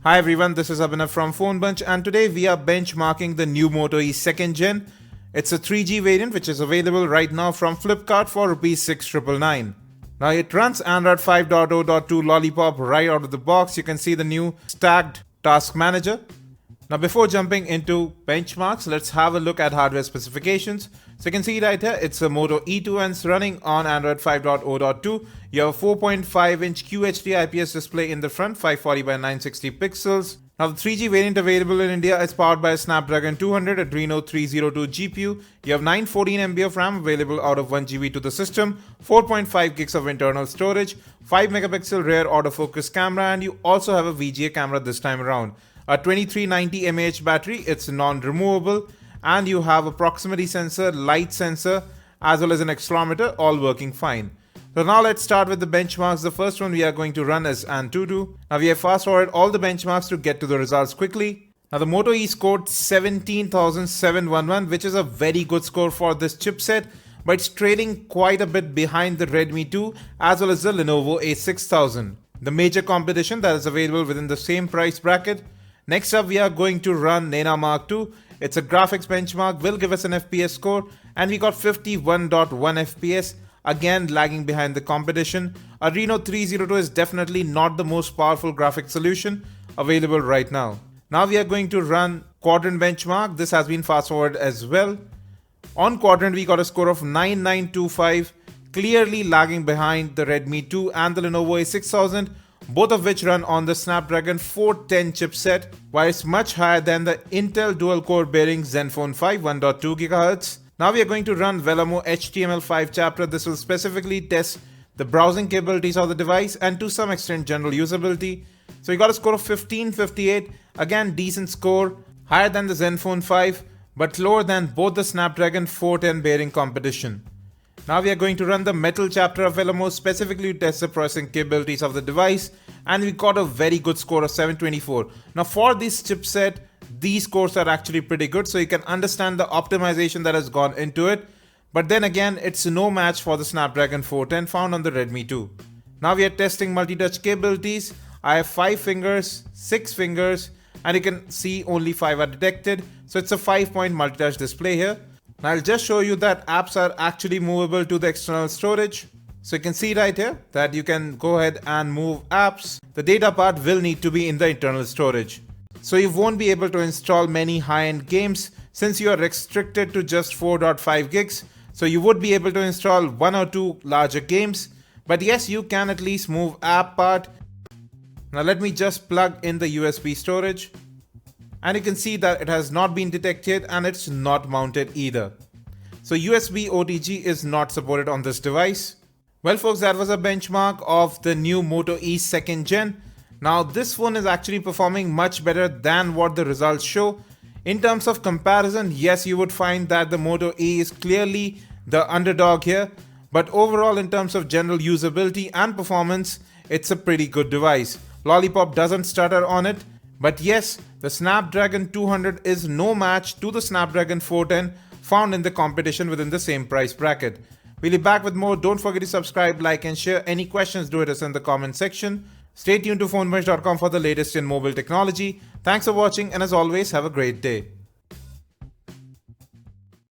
Hi everyone, this is Abhinav from PhoneBunch and today we are benchmarking the new Moto E 2nd Gen. It's a 3G variant which is available right now from Flipkart for Rs 6,999. Now it runs Android 5.0.2 Lollipop right out of the box. You can see the new stacked task manager. Now before jumping into benchmarks, let's have a look at hardware specifications. So you can see right here, it's a Moto E2 and it's running on Android 5.0.2. You have a 4.5-inch QHD IPS display in the front, 540 by 960 pixels. Now the 3G variant available in India is powered by a Snapdragon 200 Adreno 302 GPU. You have 914 MB of RAM available out of 1 GB to the system, 4.5 gigs of internal storage, 5 megapixel rear autofocus camera, and you also have a VGA camera this time around. A 2390 mAh battery, it's non-removable, and you have a proximity sensor, light sensor, as well as an accelerometer, all working fine. So now let's start with the benchmarks. The first one we are going to run is AnTuTu. Now we have fast forwarded all the benchmarks to get to the results quickly. Now the Moto E scored 17,711, which is a very good score for this chipset, but it's trailing quite a bit behind the Redmi 2 as well as the Lenovo A6000, the major competition that is available within the same price bracket. Next up, we are going to run NenaMark 2. It's a graphics benchmark, will give us an FPS score, and we got 51.1 FPS, again lagging behind the competition. Adreno 302 is definitely not the most powerful graphics solution available right now. Now we are going to run Quadrant Benchmark. This has been fast forwarded as well. On Quadrant, we got a score of 9925, clearly lagging behind the Redmi 2 and the Lenovo A6000. Both of which run on the Snapdragon 410 chipset, while it's much higher than the Intel dual-core bearing Zenfone 5 1.2 GHz. Now we are going to run Vellamo HTML5 chapter. This will specifically test the browsing capabilities of the device and to some extent general usability. So we got a score of 1558, again decent score, higher than the Zenfone 5 but lower than both the Snapdragon 410 bearing competition. Now we are going to run the metal chapter of Vellamo specifically to test the processing capabilities of the device, and we got a very good score of 724. Now for this chipset, these scores are actually pretty good, so you can understand the optimization that has gone into it. But then again, it's no match for the Snapdragon 410 found on the Redmi 2. Now we are testing multi-touch capabilities. I have 5 fingers, 6 fingers, and you can see only 5 are detected. So it's a 5-point multi-touch display here. Now I'll just show you that apps are actually movable to the external storage. So you can see right here that you can go ahead and move apps. The data part will need to be in the internal storage. So you won't be able to install many high-end games since you are restricted to just 4.5 gigs. So you would be able to install 1 or 2 larger games. But yes, you can at least move app part. Now let me just plug in the USB storage. And you can see that it has not been detected and it's not mounted either. So USB OTG is not supported on this device. Well folks, that was a benchmark of the new Moto E 2nd Gen. Now this phone is actually performing much better than what the results show. In terms of comparison, yes, you would find that the Moto E is clearly the underdog here. But overall, in terms of general usability and performance, it's a pretty good device. Lollipop doesn't stutter on it. But yes, the Snapdragon 200 is no match to the Snapdragon 410 found in the competition within the same price bracket. We'll be back with more. Don't forget to subscribe, like and share. Any questions, do it us in the comment section. Stay tuned to phonebunch.com for the latest in mobile technology. Thanks for watching and as always, have a great day.